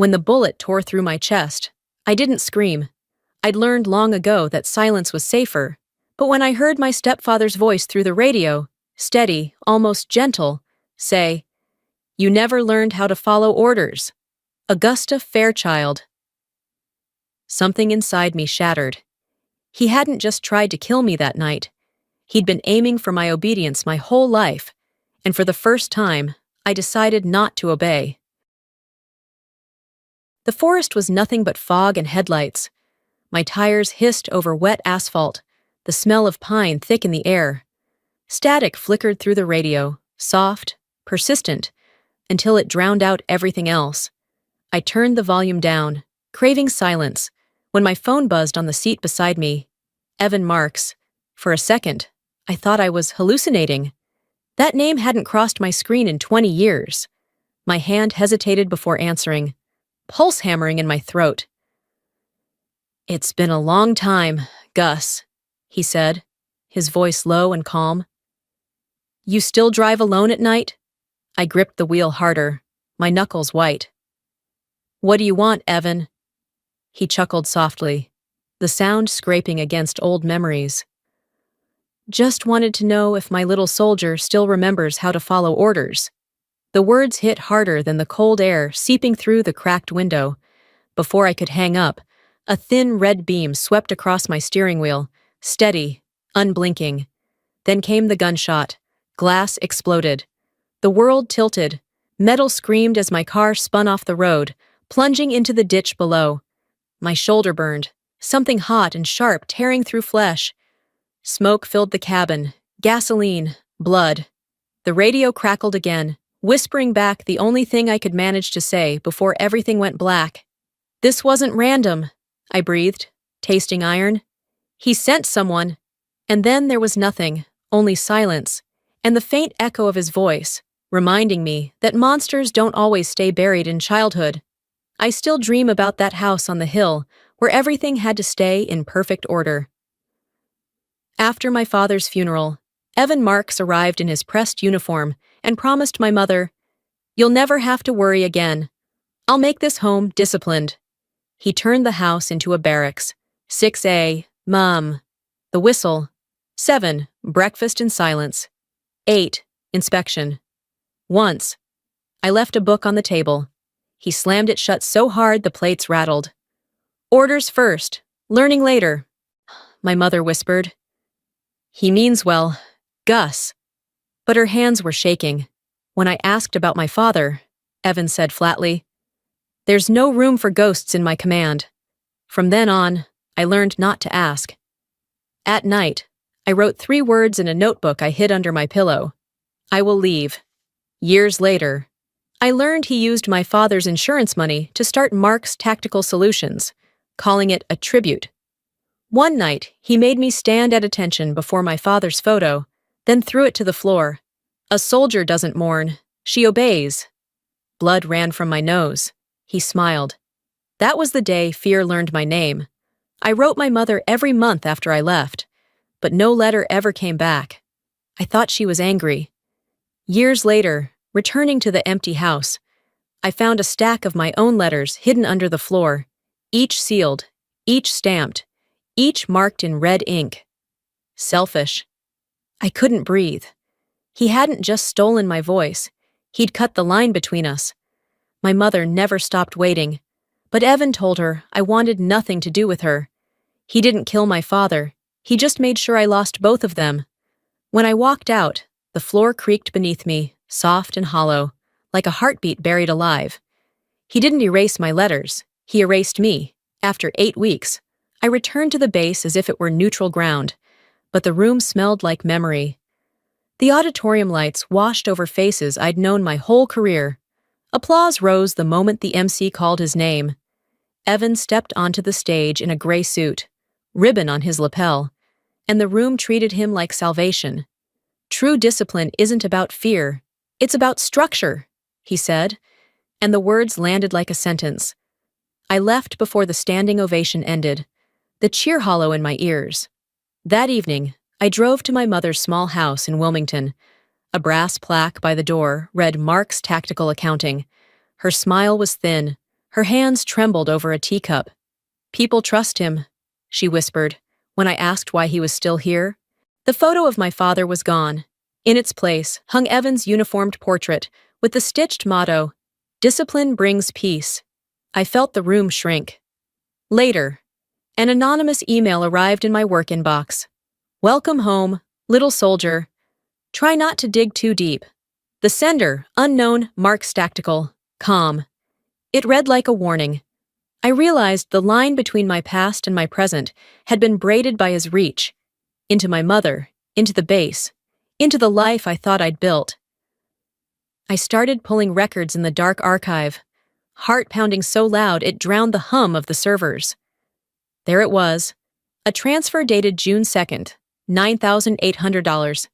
When the bullet tore through my chest, I didn't scream. I'd learned long ago that silence was safer, but when I heard my stepfather's voice through the radio, steady, almost gentle, say, "You never learned how to follow orders. Augusta Fairchild." Something inside me shattered. He hadn't just tried to kill me that night. He'd been aiming for my obedience my whole life, and for the first time, I decided not to obey. The forest was nothing but fog and headlights. My tires hissed over wet asphalt, the smell of pine thick in the air. Static flickered through the radio, soft, persistent, until it drowned out everything else. I turned the volume down, craving silence, when my phone buzzed on the seat beside me. Evan Marks. For a second, I thought I was hallucinating. That name hadn't crossed my screen in 20 years. My hand hesitated before answering, pulse hammering in my throat. "It's been a long time, Gus," he said, his voice low and calm. "You still drive alone at night?" I gripped the wheel harder, my knuckles white. "What do you want, Evan?" He chuckled softly, the sound scraping against old memories. "Just wanted to know if my little soldier still remembers how to follow orders." The words hit harder than the cold air seeping through the cracked window. Before I could hang up, a thin red beam swept across my steering wheel, steady, unblinking. Then came the gunshot. Glass exploded. The world tilted. Metal screamed as my car spun off the road, plunging into the ditch below. My shoulder burned, something hot and sharp tearing through flesh. Smoke filled the cabin, gasoline, blood. The radio crackled again, whispering back the only thing I could manage to say before everything went black. "This wasn't random," I breathed, tasting iron. "He sent someone." And then there was nothing, only silence, and the faint echo of his voice, reminding me that monsters don't always stay buried in childhood. I still dream about that house on the hill, where everything had to stay in perfect order. After my father's funeral, Evan Marks arrived in his pressed uniform and promised my mother, "You'll never have to worry again. I'll make this home disciplined." He turned the house into a barracks. 6A, Mom. The whistle. 7, breakfast in silence. 8, inspection. Once, I left a book on the table. He slammed it shut so hard the plates rattled. "Orders first, learning later," my mother whispered. "He means well, Gus." But her hands were shaking. When I asked about my father, Evan said flatly, "There's no room for ghosts in my command." From then on, I learned not to ask. At night, I wrote 3 words in a notebook I hid under my pillow. "I will leave." Years later, I learned he used my father's insurance money to start Mark's Tactical Solutions, calling it a tribute. One night, he made me stand at attention before my father's photo, then threw it to the floor. "A soldier doesn't mourn, she obeys." Blood ran from my nose. He smiled. That was the day fear learned my name. I wrote my mother every month after I left, but no letter ever came back. I thought she was angry. Years later, returning to the empty house, I found a stack of my own letters hidden under the floor, each sealed, each stamped, each marked in red ink. Selfish. I couldn't breathe. He hadn't just stolen my voice. He'd cut the line between us. My mother never stopped waiting, but Evan told her I wanted nothing to do with her. He didn't kill my father. He just made sure I lost both of them. When I walked out, the floor creaked beneath me, soft and hollow, like a heartbeat buried alive. He didn't erase my letters. He erased me. After 8 weeks, I returned to the base as if it were neutral ground, but the room smelled like memory. The auditorium lights washed over faces I'd known my whole career. Applause rose the moment the MC called his name. Evan stepped onto the stage in a gray suit, ribbon on his lapel, and the room treated him like salvation. "True discipline isn't about fear, it's about structure," he said, and the words landed like a sentence. I left before the standing ovation ended, the cheer hollow in my ears. That evening, I drove to my mother's small house in Wilmington. A brass plaque by the door read Mark's Tactical Accounting. Her smile was thin, Her hands trembled over a teacup. "People trust him," she whispered, when I asked why he was still here. The photo of my father was gone. In its place hung Evan's uniformed portrait, with the stitched motto, "Discipline brings peace." I felt the room shrink. Later, an anonymous email arrived in my work inbox. "Welcome home, little soldier. Try not to dig too deep." The sender, unknown, Mark's Tactical, calm. It read like a warning. I realized the line between my past and my present had been braided by his reach. Into my mother, into the base, into the life I thought I'd built. I started pulling records in the dark archive, heart pounding so loud it drowned the hum of the servers. There it was, a transfer dated June 2nd, $9,800.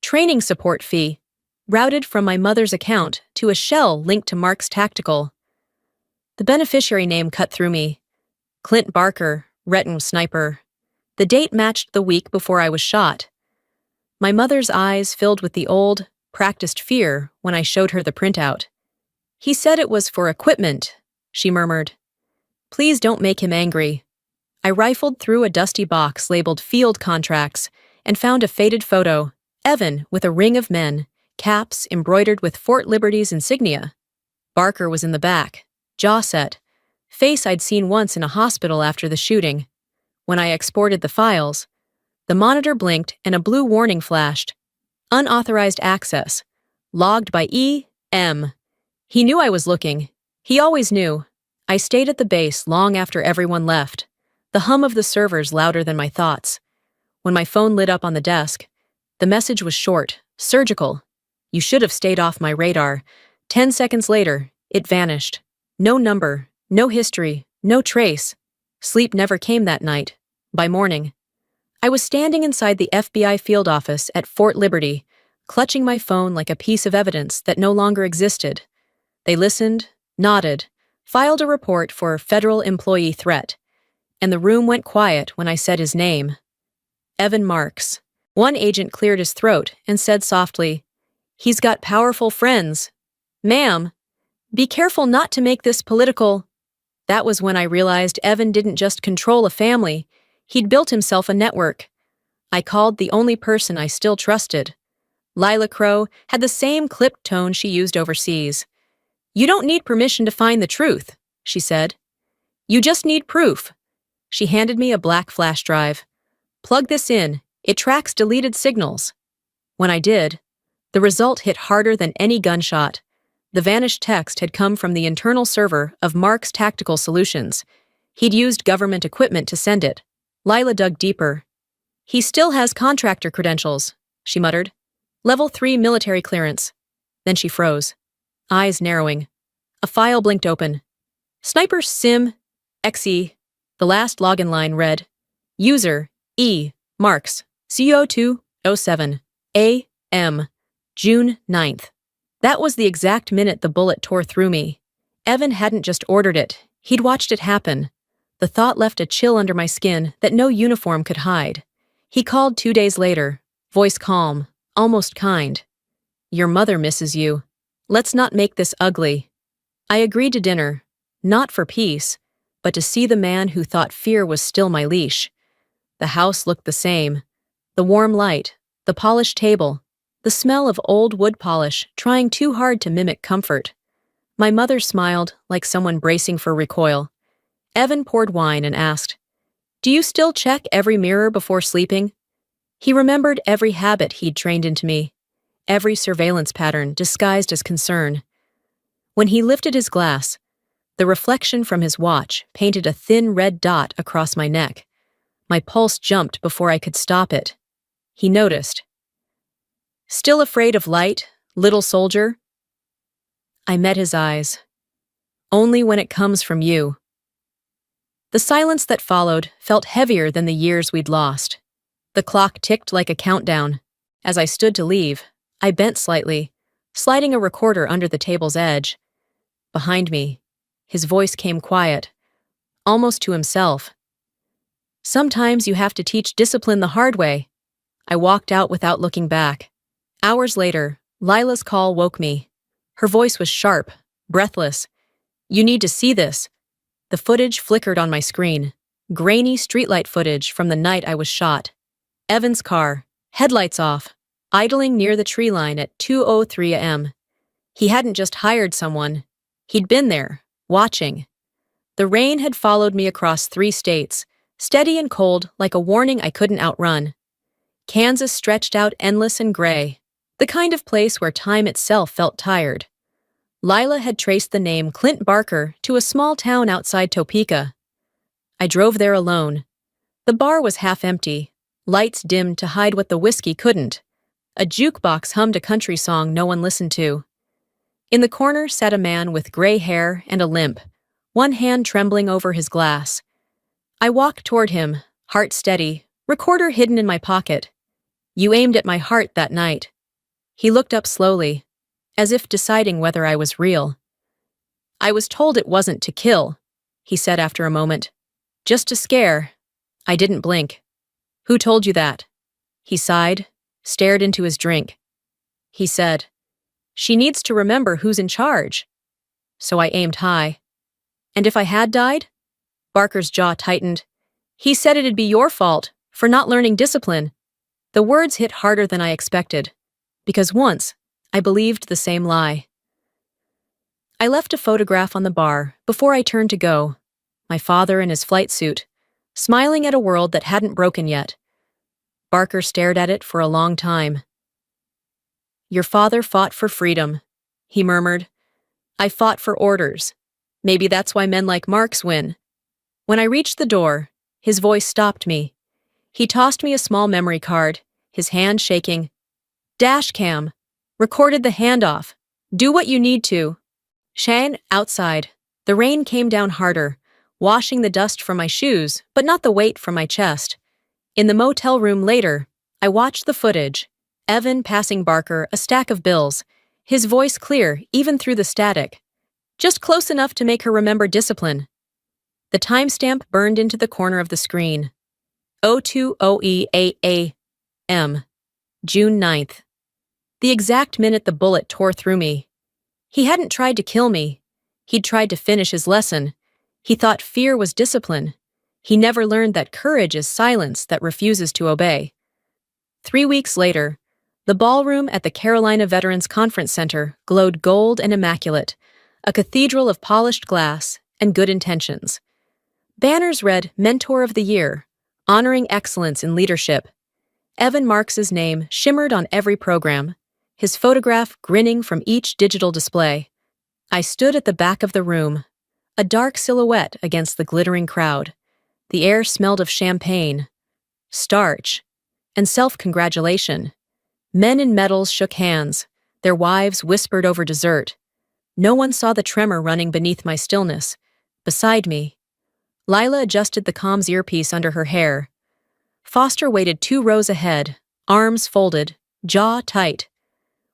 Training support fee, routed from my mother's account to a shell linked to Mark's Tactical. The beneficiary name cut through me. Clint Barker, Retin Sniper. The date matched the week before I was shot. My mother's eyes filled with the old, practiced fear when I showed her the printout. "He said it was for equipment," she murmured. "Please don't make him angry." I rifled through a dusty box labeled Field Contracts and found a faded photo, Evan with a ring of men, caps embroidered with Fort Liberty's insignia. Barker was in the back, jaw set, face I'd seen once in a hospital after the shooting. When I exported the files, the monitor blinked and a blue warning flashed. Unauthorized access. Logged by E.M. He knew I was looking. He always knew. I stayed at the base long after everyone left, the hum of the servers louder than my thoughts. When my phone lit up on the desk, the message was short, surgical. "You should have stayed off my radar." 10 seconds later, it vanished. No number, no history, no trace. Sleep never came that night. By morning, I was standing inside the FBI field office at Fort Liberty, clutching my phone like a piece of evidence that no longer existed. They listened, nodded, filed a report for federal employee threat, and the room went quiet when I said his name. Evan Marks. One agent cleared his throat and said softly, "He's got powerful friends. Ma'am, be careful not to make this political." That was when I realized Evan didn't just control a family, he'd built himself a network. I called the only person I still trusted. Lila Crow had the same clipped tone she used overseas. "You don't need permission to find the truth," she said. "You just need proof." She handed me a black flash drive. "Plug this in, it tracks deleted signals." When I did, the result hit harder than any gunshot. The vanished text had come from the internal server of Mark's Tactical Solutions. He'd used government equipment to send it. Lila dug deeper. "He still has contractor credentials," she muttered. "Level 3 military clearance." Then she froze, eyes narrowing. A file blinked open. "Sniper Sim XE." The last login line read, "User E. Marks, CO207, A.M., June 9th. That was the exact minute the bullet tore through me. Evan hadn't just ordered it, he'd watched it happen. The thought left a chill under my skin that no uniform could hide. He called 2 days later, voice calm, almost kind. "Your mother misses you. Let's not make this ugly." I agreed to dinner, not for peace, but to see the man who thought fear was still my leash. The house looked the same. The warm light, the polished table, the smell of old wood polish trying too hard to mimic comfort. My mother smiled like someone bracing for recoil. Evan poured wine and asked, "Do you still check every mirror before sleeping?" He remembered every habit he'd trained into me, every surveillance pattern disguised as concern. When he lifted his glass, the reflection from his watch painted a thin red dot across my neck. My pulse jumped before I could stop it. He noticed. "Still afraid of light, little soldier?" I met his eyes. "Only when it comes from you." The silence that followed felt heavier than the years we'd lost. The clock ticked like a countdown. As I stood to leave, I bent slightly, sliding a recorder under the table's edge. Behind me, his voice came quiet, almost to himself. "Sometimes you have to teach discipline the hard way." I walked out without looking back. Hours later, Lila's call woke me. Her voice was sharp, breathless. You need to see this. The footage flickered on my screen. Grainy streetlight footage from the night I was shot. Evan's car, headlights off, idling near the tree line at 2:03 a.m. He hadn't just hired someone. He'd been there, watching. The rain had followed me across 3 states, steady and cold like a warning I couldn't outrun. Kansas stretched out endless and gray, the kind of place where time itself felt tired. Lila had traced the name Clint Barker to a small town outside Topeka. I drove there alone. The bar was half empty, lights dimmed to hide what the whiskey couldn't. A jukebox hummed a country song no one listened to. In the corner sat a man with gray hair and a limp, one hand trembling over his glass. I walked toward him, heart steady, recorder hidden in my pocket. You aimed at my heart that night. He looked up slowly, as if deciding whether I was real. I was told it wasn't to kill, he said after a moment. Just to scare. I didn't blink. Who told you that? He sighed, stared into his drink. He said, she needs to remember who's in charge. So I aimed high. And if I had died? Barker's jaw tightened. He said it'd be your fault for not learning discipline. The words hit harder than I expected, because once I believed the same lie. I left a photograph on the bar before I turned to go, my father in his flight suit, smiling at a world that hadn't broken yet. Barker stared at it for a long time. Your father fought for freedom, he murmured. I fought for orders. Maybe that's why men like Marx win. When I reached the door, his voice stopped me. He tossed me a small memory card, his hand shaking. Dash cam. Recorded the handoff. Do what you need to. Shane, outside. The rain came down harder, washing the dust from my shoes, but not the weight from my chest. In the motel room later, I watched the footage. Evan passing Barker a stack of bills, his voice clear even through the static. Just close enough to make her remember discipline. The timestamp burned into the corner of the screen. 020 a.m. June 9th. The exact minute the bullet tore through me. He hadn't tried to kill me. He'd tried to finish his lesson. He thought fear was discipline. He never learned that courage is silence that refuses to obey. 3 weeks later, the ballroom at the Carolina Veterans Conference Center glowed gold and immaculate, a cathedral of polished glass and good intentions. Banners read Mentor of the Year, honoring excellence in leadership. Evan Marx's name shimmered on every program, his photograph grinning from each digital display. I stood at the back of the room, a dark silhouette against the glittering crowd. The air smelled of champagne, starch, and self-congratulation. Men in medals shook hands. Their wives whispered over dessert. No one saw the tremor running beneath my stillness. Beside me, Lila adjusted the comms earpiece under her hair. Foster waited 2 rows ahead, arms folded, jaw tight.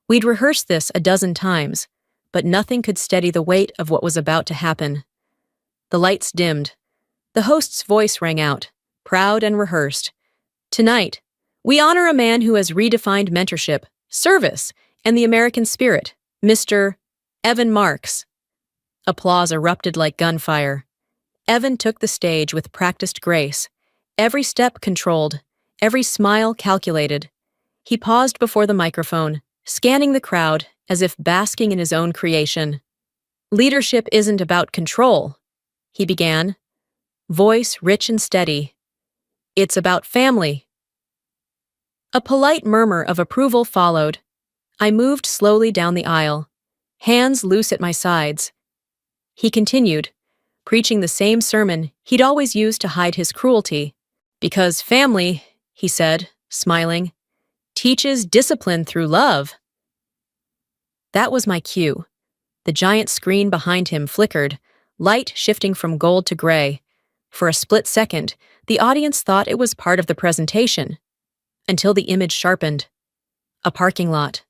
We'd rehearsed this a dozen times, but nothing could steady the weight of what was about to happen. The lights dimmed. The host's voice rang out, proud and rehearsed. Tonight, we honor a man who has redefined mentorship, service, and the American spirit, Mr. Evan Marx. Applause erupted like gunfire. Evan took the stage with practiced grace, every step controlled, every smile calculated. He paused before the microphone, scanning the crowd as if basking in his own creation. Leadership isn't about control, he began, voice rich and steady. It's about family. A polite murmur of approval followed. I moved slowly down the aisle, hands loose at my sides. He continued, preaching the same sermon he'd always used to hide his cruelty. Because family, he said, smiling, teaches discipline through love. That was my cue. The giant screen behind him flickered, light shifting from gold to gray. For a split second, the audience thought it was part of the presentation, until the image sharpened. A parking lot.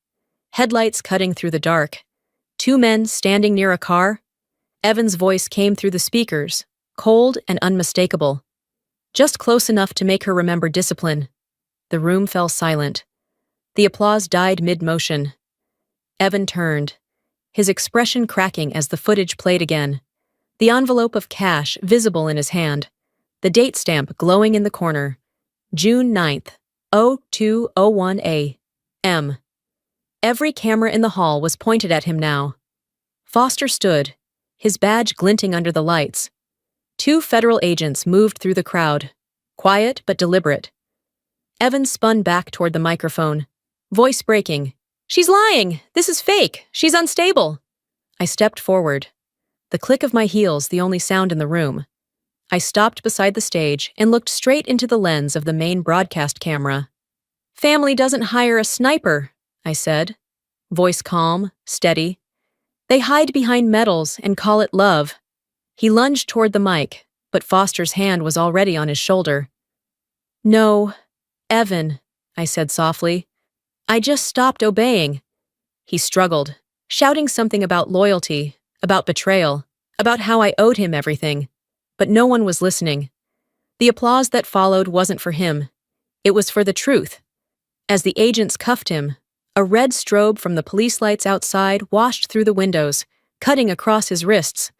Headlights cutting through the dark. 2 men standing near a car. Evan's voice came through the speakers, cold and unmistakable. Just close enough to make her remember discipline. The room fell silent. The applause died mid-motion. Evan turned, his expression cracking as the footage played again. The envelope of cash visible in his hand, the date stamp glowing in the corner. June 9th, 0201 a.m. Every camera in the hall was pointed at him now. Foster stood, his badge glinting under the lights. Two federal agents moved through the crowd, quiet but deliberate. Evan spun back toward the microphone, voice breaking. "She's lying! This is fake! She's unstable!" I stepped forward. The click of my heels the only sound in the room. I stopped beside the stage and looked straight into the lens of the main broadcast camera. "Family doesn't hire a sniper," I said, voice calm, steady. "They hide behind medals and call it love." He lunged toward the mic, but Foster's hand was already on his shoulder. "No, Evan," I said softly. "I just stopped obeying." He struggled, shouting something about loyalty, about betrayal, about how I owed him everything. But no one was listening. The applause that followed wasn't for him. It was for the truth. As the agents cuffed him, a red strobe from the police lights outside washed through the windows, cutting across his wrists.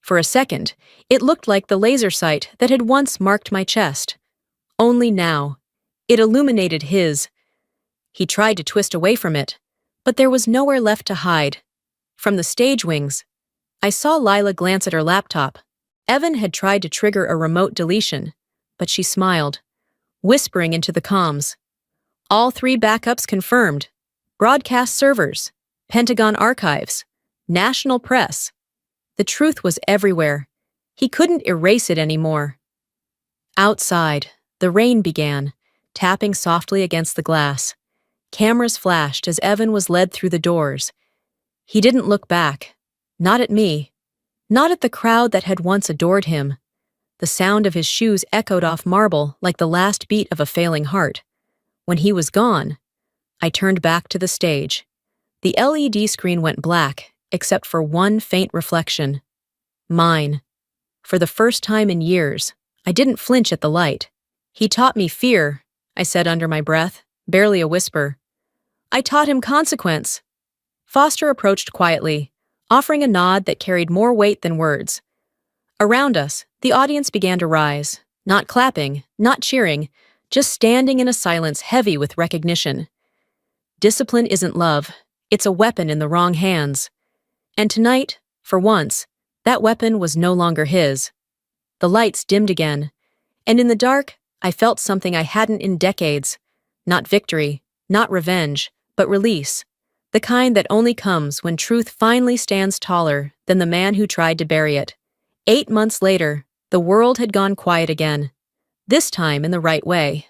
For a second, it looked like the laser sight that had once marked my chest. Only now, it illuminated his. He tried to twist away from it, but there was nowhere left to hide. From the stage wings, I saw Lila glance at her laptop. Evan had tried to trigger a remote deletion, but she smiled, whispering into the comms. "All 3 backups confirmed. Broadcast servers, Pentagon archives, national press." The truth was everywhere. He couldn't erase it anymore. Outside, the rain began, tapping softly against the glass. Cameras flashed as Evan was led through the doors. He didn't look back. Not at me. Not at the crowd that had once adored him. The sound of his shoes echoed off marble like the last beat of a failing heart. When he was gone, I turned back to the stage. The LED screen went black, except for one faint reflection. Mine. For the first time in years, I didn't flinch at the light. "He taught me fear," I said under my breath, barely a whisper. "I taught him consequence." Foster approached quietly, offering a nod that carried more weight than words. Around us, the audience began to rise, not clapping, not cheering, just standing in a silence heavy with recognition. Discipline isn't love, it's a weapon in the wrong hands. And tonight, for once, that weapon was no longer his. The lights dimmed again, and in the dark, I felt something I hadn't in decades. Not victory, not revenge, but release. The kind that only comes when truth finally stands taller than the man who tried to bury it. 8 months later, the world had gone quiet again, this time in the right way.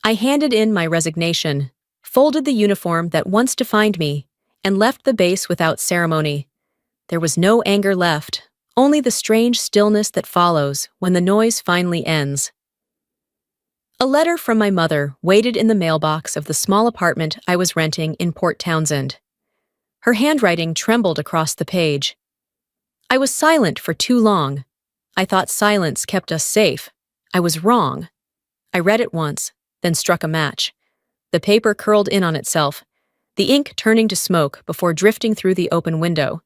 I handed in my resignation, folded the uniform that once defined me, and left the base without ceremony. There was no anger left, only the strange stillness that follows when the noise finally ends. A letter from my mother waited in the mailbox of the small apartment I was renting in Port Townsend. Her handwriting trembled across the page. "I was silent for too long. I thought silence kept us safe. I was wrong." I read it once, then struck a match. The paper curled in on itself, the ink turning to smoke before drifting through the open window.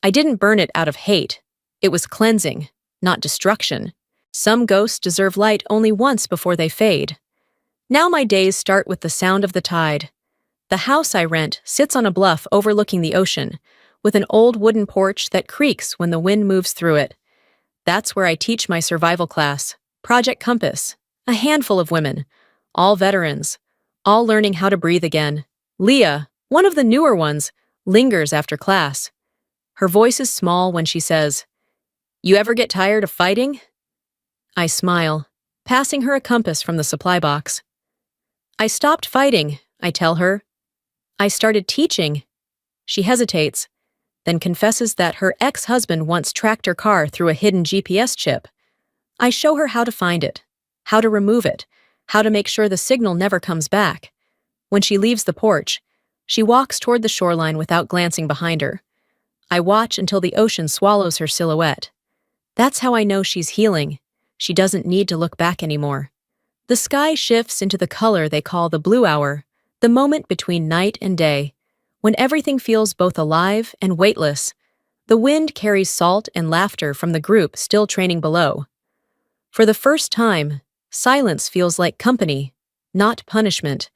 I didn't burn it out of hate. It was cleansing, not destruction. Some ghosts deserve light only once before they fade. Now my days start with the sound of the tide. The house I rent sits on a bluff overlooking the ocean, with an old wooden porch that creaks when the wind moves through it. That's where I teach my survival class, Project Compass, a handful of women, all veterans, all learning how to breathe again. Leah, one of the newer ones, lingers after class. Her voice is small when she says, "You ever get tired of fighting?" I smile, passing her a compass from the supply box. "I stopped fighting," I tell her. "I started teaching." She hesitates, then confesses that her ex-husband once tracked her car through a hidden GPS chip. I show her how to find it, how to remove it, how to make sure the signal never comes back. When she leaves the porch, she walks toward the shoreline without glancing behind her. I watch until the ocean swallows her silhouette. That's how I know she's healing. She doesn't need to look back anymore. The sky shifts into the color they call the blue hour, the moment between night and day, when everything feels both alive and weightless. The wind carries salt and laughter from the group still training below. For the first time, silence feels like company, not punishment.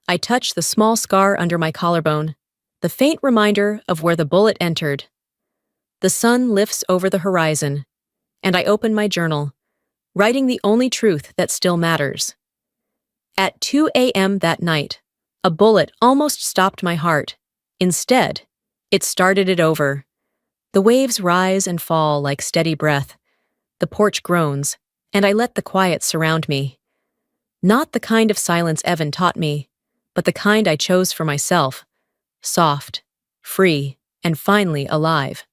I touch the small scar under my collarbone, the faint reminder of where the bullet entered. The sun lifts over the horizon, and I open my journal, writing the only truth that still matters. At 2 a.m. that night, a bullet almost stopped my heart. Instead, it started it over. The waves rise and fall like steady breath. The porch groans, and I let the quiet surround me. Not the kind of silence Evan taught me, but the kind I chose for myself. Soft, free, and finally alive.